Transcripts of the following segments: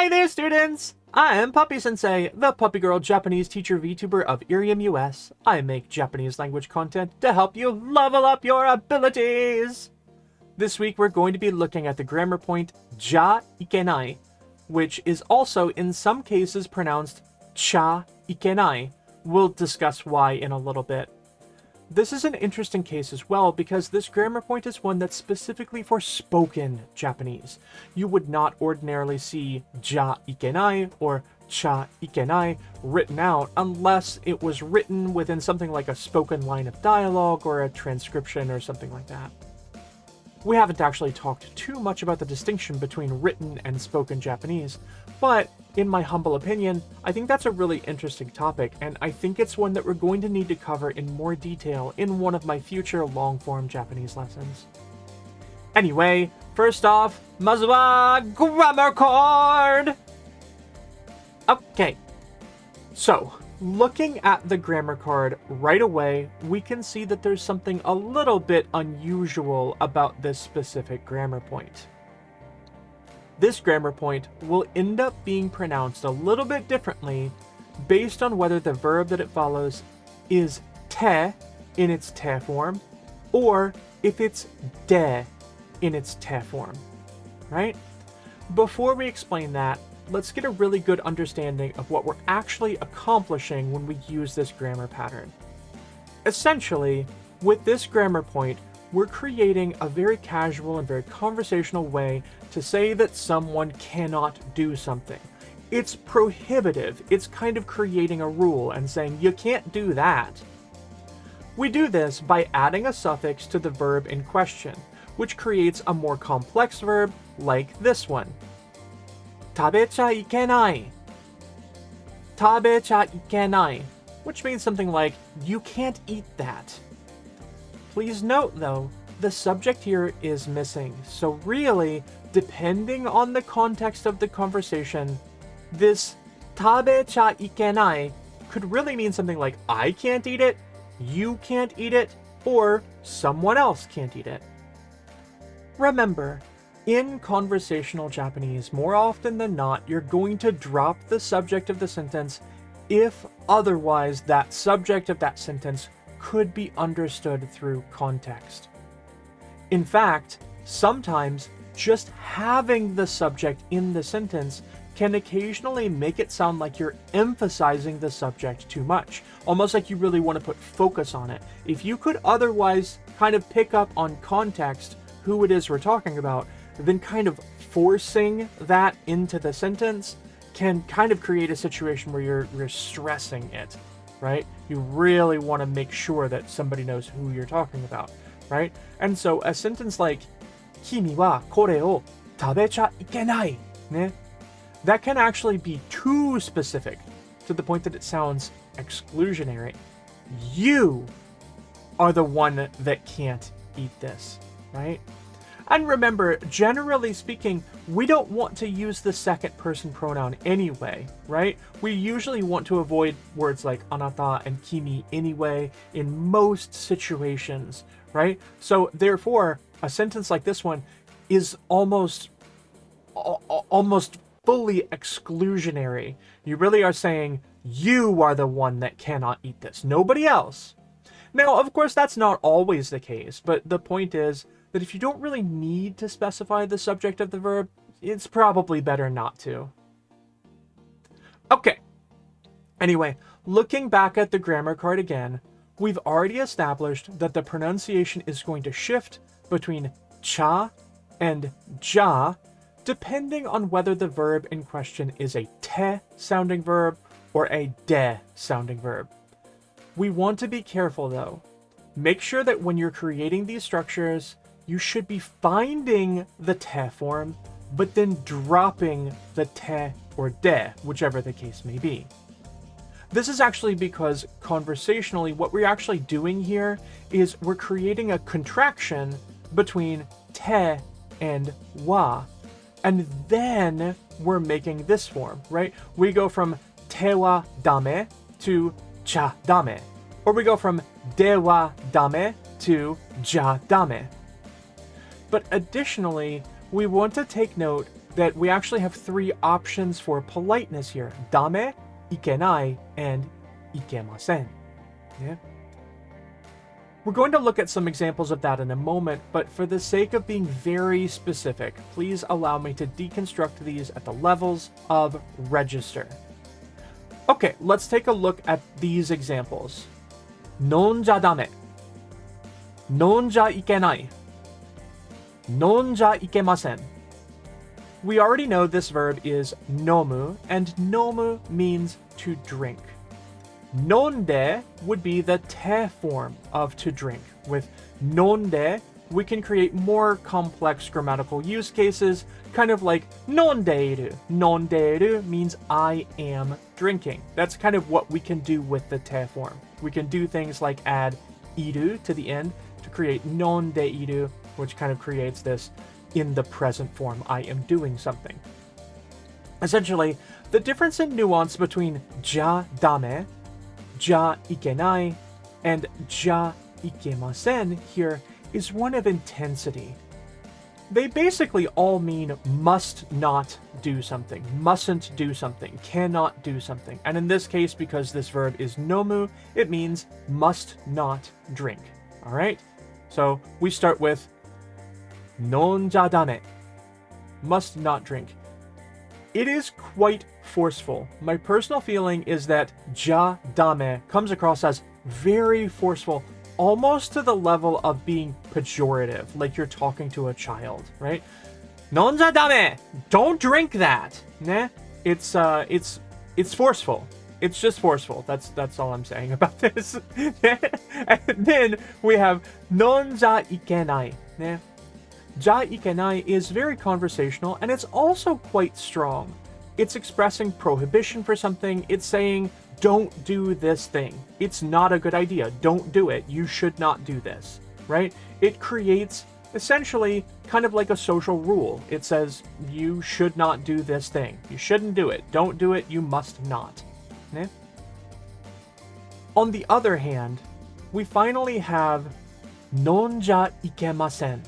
Hi there, students! I am Puppy-Sensei, the puppy girl Japanese teacher VTuber of Irium US. I make Japanese language content to help you level up your abilities! This week we're going to be looking at the grammar point Jya Ikenai, which is also in some cases pronounced Jya Ikenai. We'll discuss why in a little bit. This is an interesting case as well because this grammar point is one that's specifically for spoken Japanese. You would not ordinarily see Jya Ikenai or Jya Ikenai written out unless it was written within something like a spoken line of dialogue or a transcription or something like that. We haven't actually talked too much about the distinction between written and spoken Japanese, but in my humble opinion, I think that's a really interesting topic, and I think it's one that we're going to need to cover in more detail in one of my future long-form Japanese lessons. Anyway, first off, mazu wa grammar card! Okay, so looking at the grammar card right away, we can see that there's something a little bit unusual about this specific grammar point. This grammar point will end up being pronounced a little bit differently based on whether the verb that it follows is te in its te form or if it's de in its te form, right? Before we explain that, let's get a really good understanding of what we're actually accomplishing when we use this grammar pattern. Essentially, with this grammar point, we're creating a very casual and very conversational way to say that someone cannot do something. It's prohibitive. It's kind of creating a rule and saying, you can't do that. We do this by adding a suffix to the verb in question, which creates a more complex verb like this one. Tabecha ikenai. Tabecha ikenai, which means something like, you can't eat that. Please note, though, the subject here is missing, so really, depending on the context of the conversation, this tabecha ikenai could really mean something like, I can't eat it, you can't eat it, or someone else can't eat it. Remember, in conversational Japanese, more often than not, you're going to drop the subject of the sentence if otherwise that subject of that sentence could be understood through context. In fact, sometimes just having the subject in the sentence can occasionally make it sound like you're emphasizing the subject too much, almost like you really want to put focus on it. If you could otherwise kind of pick up on context who it is we're talking about, then kind of forcing that into the sentence can kind of create a situation where you're stressing it, right? You really want to make sure that somebody knows who you're talking about, right? And so a sentence like, Kimi wa kore o tabecha ikenai, ne? That can actually be too specific to the point that it sounds exclusionary. You are the one that can't eat this, right? And remember, generally speaking, we don't want to use the second person pronoun anyway, right? We usually want to avoid words like anata and kimi anyway in most situations, right? So therefore, a sentence like this one is almost fully exclusionary. You really are saying, you are the one that cannot eat this, nobody else. Now, of course, that's not always the case, but the point is that if you don't really need to specify the subject of the verb, it's probably better not to. Okay. Anyway, looking back at the grammar card again, we've already established that the pronunciation is going to shift between cha and ja, depending on whether the verb in question is a te sounding verb or a de sounding verb. We want to be careful though. Make sure that when you're creating these structures, you should be finding the te form, but then dropping the te or de, whichever the case may be. This is actually because conversationally, what we're actually doing here is we're creating a contraction between te and wa, and then we're making this form, right? We go from te wa dame to cha dame, or we go from de wa dame to ja dame. But additionally, we want to take note that we actually have 3 options for politeness here. Dame, ikenai, and ikemasen. Yeah. We're going to look at some examples of that in a moment, but for the sake of being very specific, please allow me to deconstruct these at the levels of register. Okay, let's take a look at these examples. Non-ja dame. Non-ja ikenai. Non-ja ikemasen. We already know this verb is nomu, and nomu means to drink. Nonde would be the te form of to drink. With nonde, we can create more complex grammatical use cases, kind of like nondeiru. Nondeiru means I am drinking. That's kind of what we can do with the te form. We can do things like add iru to the end to create nondeiru, which kind of creates this in the present form, I am doing something. Essentially, the difference in nuance between ja dame, ja ikenai, and ja ikemasen here is one of intensity. They basically all mean must not do something, mustn't do something, cannot do something. And in this case, because this verb is nomu, it means must not drink. All right? So we start with non-ja dame, must not drink. It is quite forceful. My personal feeling is that ja dame comes across as very forceful, almost to the level of being pejorative, like you're talking to a child, right? Non-ja dame, don't drink that. Nah, it's forceful. It's just forceful. That's all I'm saying about this. And then we have non-ja ikenai. Nah. Jya Ikenai is very conversational, and it's also quite strong. It's expressing prohibition for something. It's saying, don't do this thing. It's not a good idea. Don't do it. You should not do this, right? It creates essentially kind of like a social rule. It says, you should not do this thing. You shouldn't do it. Don't do it. You must not. Yeah? On the other hand, we finally have non-ja ikemasen.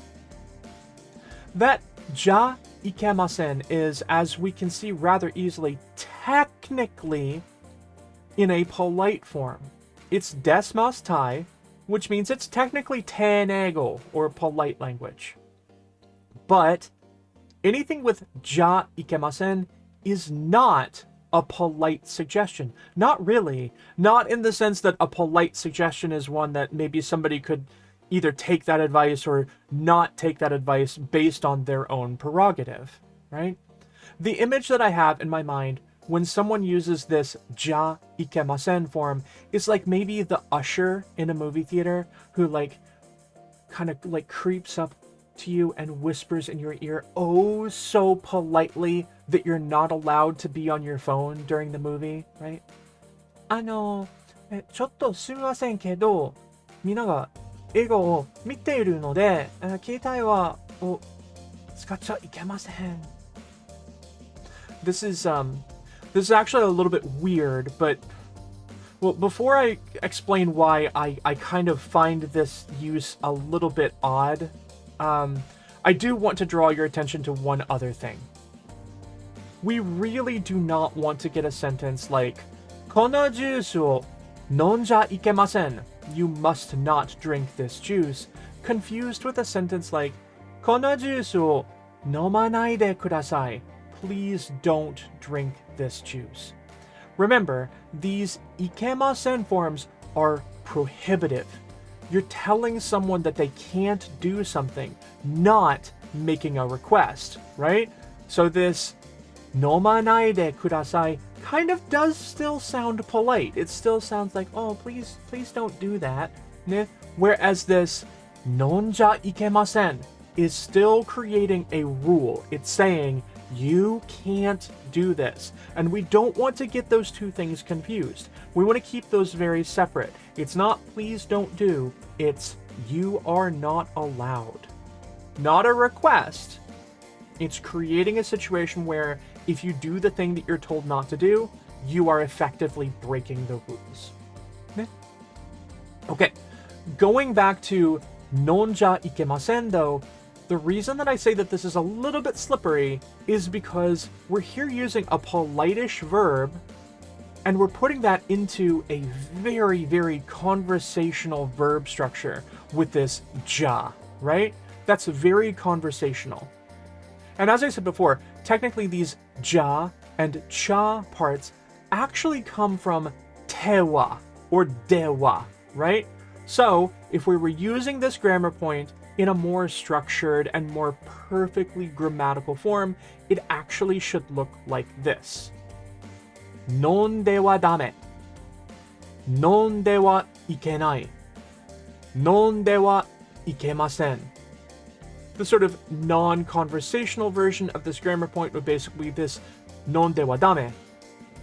That ja ikemasen is, as we can see rather easily, technically in a polite form. It's desmas tai, which means it's technically tenego, or polite language. But anything with ja ikemasen is not a polite suggestion. Not really. Not in the sense that a polite suggestion is one that maybe somebody could either take that advice or not take that advice based on their own prerogative, right? The image that I have in my mind when someone uses this ja ikemasen form is like maybe the usher in a movie theater who kind of creeps up to you and whispers in your ear oh so politely that you're not allowed to be on your phone during the movie, right? ちょっとすみませんけど、みんなが映画を見ているので、携帯は使っちゃいけません。This is actually a little bit weird, but well, before I explain why I kind of find this use a little bit odd, I do want to draw your attention to one other thing. We really do not want to get a sentence like このジュースを飲んじゃいけません. You must not drink this juice, confused with a sentence like このジュースを飲まないでください. Please don't drink this juice. Remember, these ikemasen forms are prohibitive. You're telling someone that they can't do something, not making a request, right? So this 飲まないでください kind of does still sound polite. It still sounds like, oh, please don't do that. Whereas this 飲んじゃいけません is still creating a rule. It's saying, you can't do this. And we don't want to get those two things confused. We want to keep those very separate. It's not please don't do, it's you are not allowed. Not a request. It's creating a situation where if you do the thing that you're told not to do, you are effectively breaking the rules. Okay, going back to non ja ikemasen though, The reason that I say that this is a little bit slippery is because we're here using a polite-ish verb, and we're putting that into a very, very conversational verb structure with this ja, right? That's very conversational. And as I said before, technically these ja and cha parts actually come from tewa or dewa, right? So if we were using this grammar point in a more structured and more perfectly grammatical form, it actually should look like this. Nonde wa dame. Nonde wa ikenai. Nonde wa ikemasen. The sort of non-conversational version of this grammar point would basically be this nonde wa dame,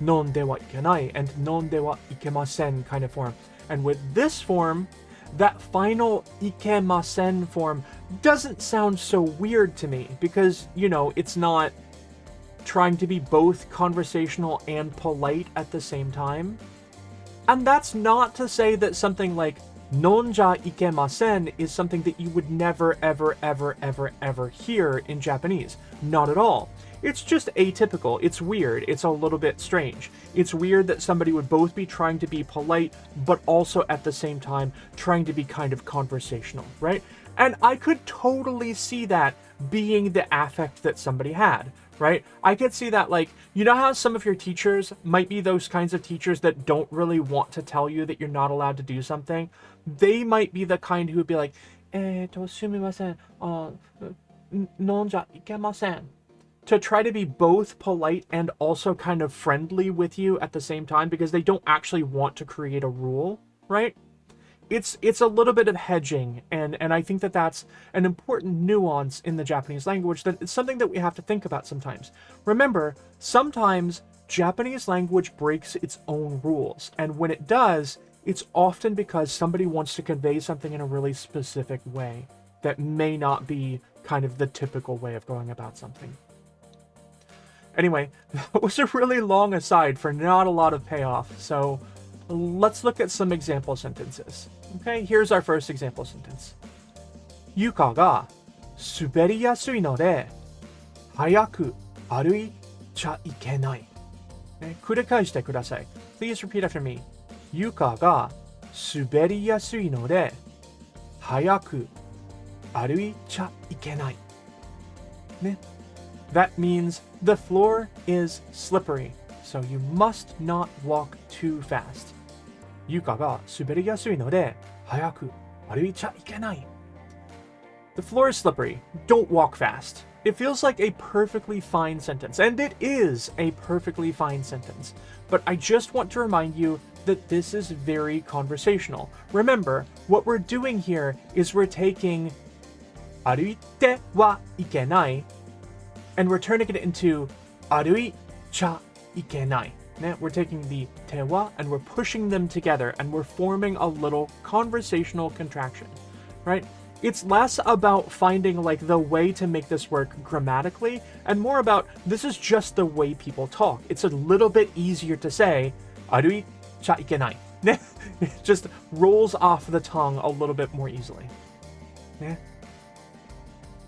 nonde wa ikenai, and nonde wa ikemasen kind of form. And with this form, that final ikemasen form doesn't sound so weird to me because, you know, it's not trying to be both conversational and polite at the same time. And that's not to say that something like nonja ikemasen is something that you would never, ever, ever, ever, ever hear in Japanese. Not at all. It's just atypical. It's weird. It's a little bit strange. It's weird that somebody would both be trying to be polite, but also at the same time trying to be kind of conversational, right? And I could totally see that being the affect that somebody had, right? I could see that, like, you know how some of your teachers might be those kinds of teachers that don't really want to tell you that you're not allowed to do something? They might be the kind who would be like, sumimasen, nonja ikemasen. To try to be both polite and also kind of friendly with you at the same time because they don't actually want to create a rule, right? It's a little bit of hedging, and I think that that's an important nuance in the Japanese language, that it's something that we have to think about sometimes. Remember, sometimes Japanese language breaks its own rules, and when it does, it's often because somebody wants to convey something in a really specific way that may not be kind of the typical way of going about something. Anyway, that was a really long aside for not a lot of payoff, so let's look at some example sentences. Okay, here's our first example sentence. Yuka ga suberi yasui no de hayaku aruicha ikenai. 繰り返してください. Please repeat after me. Yuka ga suberi yasui no de hayaku aruicha ikenai. ね. That means the floor is slippery, so you must not walk too fast. Yuka ga suberi yasui no de hayaku aruicha ikenai. The floor is slippery. Don't walk fast. It feels like a perfectly fine sentence, and it is a perfectly fine sentence. But I just want to remind you that this is very conversational. Remember, what we're doing here is we're taking aruite wa ikenai and we're turning it into aruicha ikenai. We're taking the tewa and we're pushing them together and we're forming a little conversational contraction, right? It's less about finding like the way to make this work grammatically and more about this is just the way people talk. It's a little bit easier to say aruicha ikenai. It just rolls off the tongue a little bit more easily.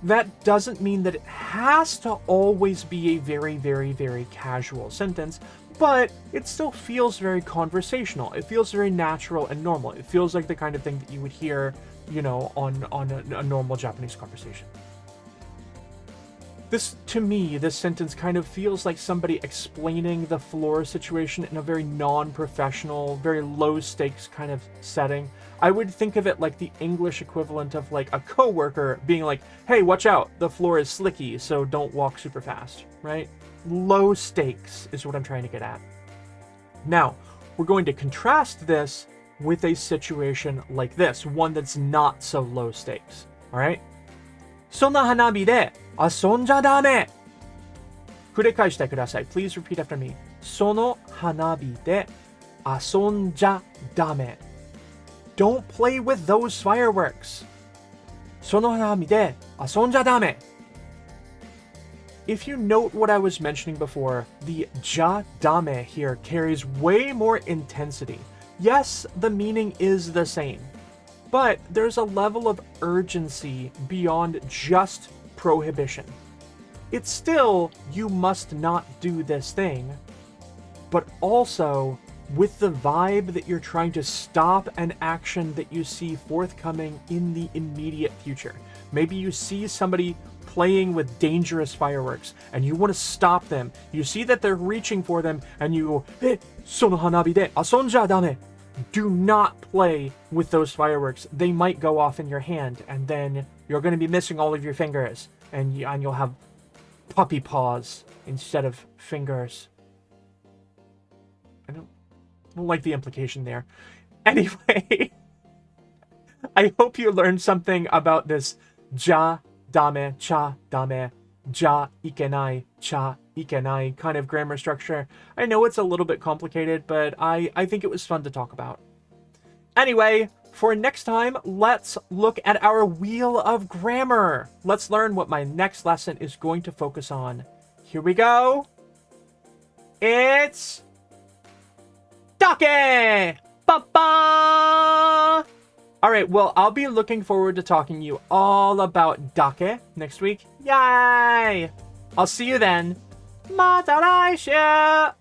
That doesn't mean that it has to always be a very, very, very casual sentence, but it still feels very conversational. It feels very natural and normal. It feels like the kind of thing that you would hear, you know, on a normal Japanese conversation. This, to me, this sentence kind of feels like somebody explaining the floor situation in a very non-professional, very low-stakes kind of setting. I would think of it like the English equivalent of like a coworker being like, hey, watch out, the floor is slicky, so don't walk super fast, right? Low stakes is what I'm trying to get at. Now, we're going to contrast this with a situation like this, one that's not so low stakes, all right? その花火で遊んじゃダメ. 繰り返してください. Please repeat after me. その花火で遊んじゃダメ. Don't play with those fireworks. その花火で遊んじゃダメ. If you note what I was mentioning before, the ja dame here carries way more intensity. Yes, the meaning is the same. But there's a level of urgency beyond just prohibition. It's still, you must not do this thing, but also with the vibe that you're trying to stop an action that you see forthcoming in the immediate future. Maybe you see somebody playing with dangerous fireworks and you want to stop them. You see that they're reaching for them and you go, sono hanabi de asonja dame. Do not play with those fireworks. They might go off in your hand and then you're going to be missing all of your fingers and you'll have puppy paws instead of fingers. I don't like the implication there. Anyway, I hope you learned something about this ja dame, cha dame, Jya Ikenai, cha Ikenai kind of grammar structure. I know it's a little bit complicated, but I think it was fun to talk about. Anyway, for next time, let's look at our wheel of grammar. Let's learn what my next lesson is going to focus on. Here we go. It's dake! Ba-ba! Alright, well, I'll be looking forward to talking to you all about dake next week. Yay! I'll see you then. Mata laishu!